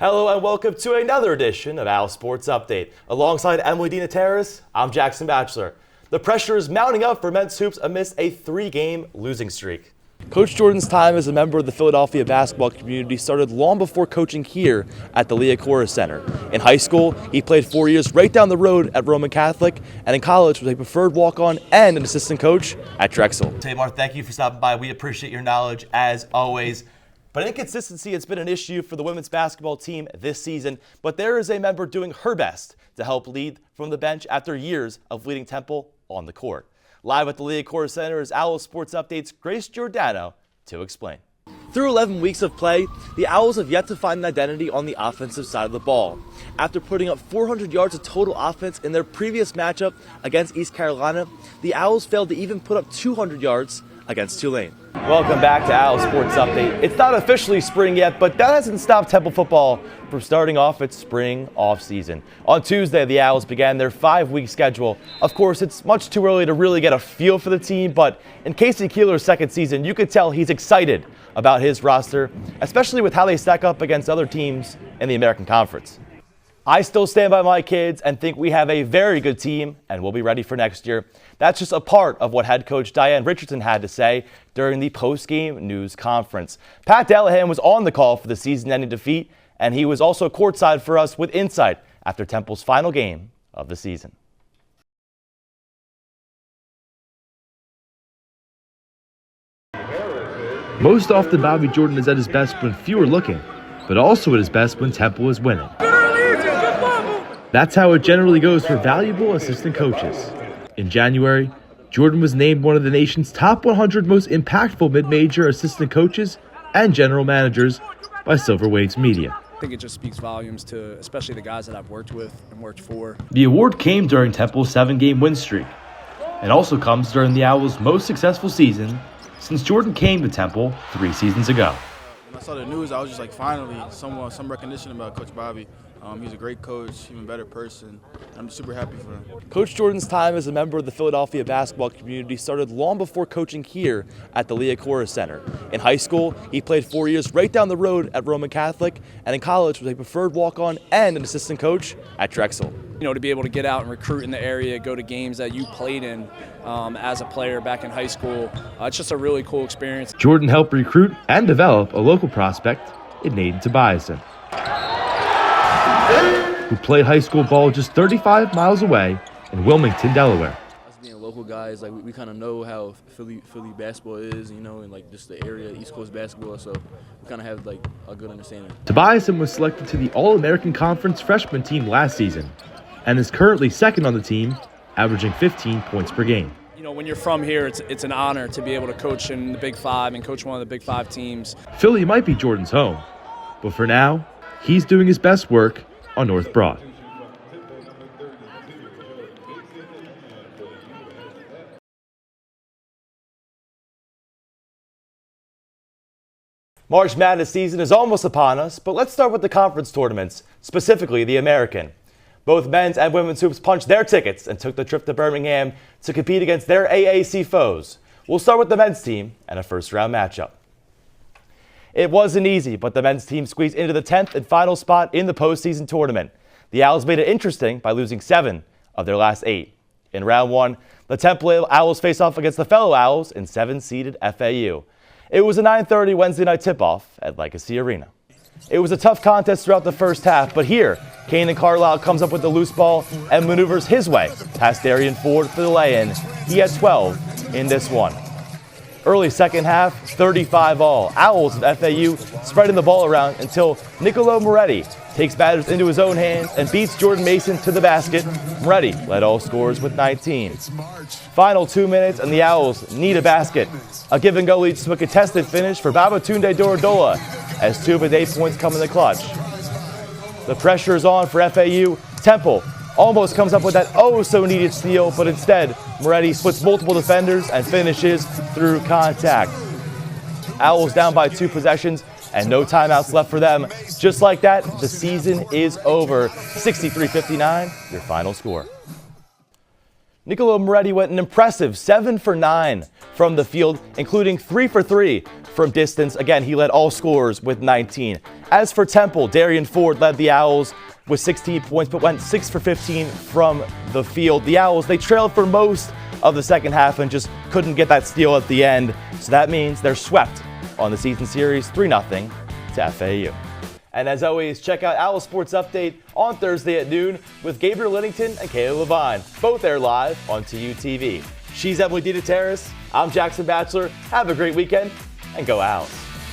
Hello and welcome to another edition of Al Sports Update. Alongside Emily Dina Terrace, I'm Jackson Batchler. The pressure is mounting up for men's hoops amidst a 3-game losing streak. Coach Jordan's time as a member of the Philadelphia basketball community started long before coaching here at the Liacouras Center. In high school, he played 4 years right down the road at Roman Catholic, and in college was a preferred walk-on and an assistant coach at Drexel. Tamar, thank you for stopping by. We appreciate your knowledge as always. But inconsistency has been an issue for the women's basketball team this season, but there is a member doing her best to help lead from the bench after years of leading Temple on the court. Live at the Liacouras Center is Owl Sports Update's Grace Giordano to explain. Through 11 weeks of play, the Owls have yet to find an identity on the offensive side of the ball. After putting up 400 yards of total offense in their previous matchup against East Carolina, the Owls failed to even put up 200 yards against Tulane. Welcome back to Owl Sports Update. It's not officially spring yet, but that hasn't stopped Temple football from starting off its spring off-season. On Tuesday, the Owls began their 5-week schedule. Of course, it's much too early to really get a feel for the team, but in Casey Keeler's second season, you could tell he's excited about his roster, especially with how they stack up against other teams in the American Conference. I still stand by my kids and think we have a very good team and we'll be ready for next year. That's just a part of what head coach Diane Richardson had to say during the post-game news conference. Pat Delahan was on the call for the season-ending defeat, and he was also courtside for us with insight after Temple's final game of the season. Most often, Bobby Jordan is at his best when few are looking, but also at his best when Temple is winning. That's how it generally goes for valuable assistant coaches. In January, Jordan was named one of the nation's top 100 most impactful mid-major assistant coaches and general managers by Silver Waves Media. I think it just speaks volumes to especially the guys that I've worked with and worked for. The award came during Temple's 7-game win streak. It also comes during the Owls' most successful season since Jordan came to Temple 3 seasons ago. When I saw the news, I was just like, finally, some recognition about Coach Bobby. He's a great coach, even better person. I'm super happy for him. Coach Jordan's time as a member of the Philadelphia basketball community started long before coaching here at the Liacouras Center. In high school, he played 4 years right down the road at Roman Catholic, and in college was a preferred walk-on and an assistant coach at Drexel. You know, to be able to get out and recruit in the area, go to games that you played in as a player back in high school, it's just a really cool experience. Jordan helped recruit and develop a local prospect in Naden Tobiasen, who played high school ball just 35 miles away in Wilmington, Delaware. Us being local guys, like we kind of know how Philly basketball is, you know, and like just the area, East Coast basketball, so we kind of have like a good understanding. Tobiasen was selected to the All-American Conference freshman team last season and is currently second on the team, averaging 15 points per game. You know, when you're from here, it's an honor to be able to coach in the Big Five and coach one of the Big Five teams. Philly might be Jordan's home, but for now, he's doing his best work on North Broad. March Madness season is almost upon us, but let's start with the conference tournaments, specifically the American. Both men's and women's hoops punched their tickets and took the trip to Birmingham to compete against their AAC foes. We'll start with the men's team and a first-round matchup. It wasn't easy, but the men's team squeezed into the 10th and final spot in the postseason tournament. The Owls made it interesting by losing 7 of their last 8. In round 1, the Temple Owls face off against the fellow Owls in 7-seeded FAU. It was a 9:30 Wednesday night tip-off at Legacy Arena. It was a tough contest throughout the first half, but here, Kanan Carlisle comes up with the loose ball and maneuvers his way past Darian Ford for the lay-in. He had 12 in this one. Early second half, 35-all. Owls of FAU spreading the ball around until Nicolo Moretti takes matters into his own hands and beats Jordan Mason to the basket. Moretti led all scorers with 19. Final 2 minutes and the Owls need a basket. A give-and-go leads to a contested finish for Babatunde Dorodola as 2 of his 8 points come in the clutch. The pressure is on for FAU. Temple almost comes up with that oh-so-needed steal, but instead, Moretti splits multiple defenders and finishes through contact. Owls down by 2 possessions and no timeouts left for them. Just like that, the season is over. 63-59, your final score. Niccolo Moretti went an impressive 7 for 9 from the field, including 3 for 3 from distance. Again, he led all scorers with 19. As for Temple, Darian Ford led the Owls with 16 points, but went 6 for 15 from the field. The Owls, they trailed for most of the second half and just couldn't get that steal at the end. So that means they're swept on the season series 3-0 to FAU. And as always, check out Owl Sports Update on Thursday at noon with Gabriel Linnington and Kayla Levine. Both air live on TU TV. She's Emily Dita Terrace. I'm Jackson Batchler. Have a great weekend and go Owls.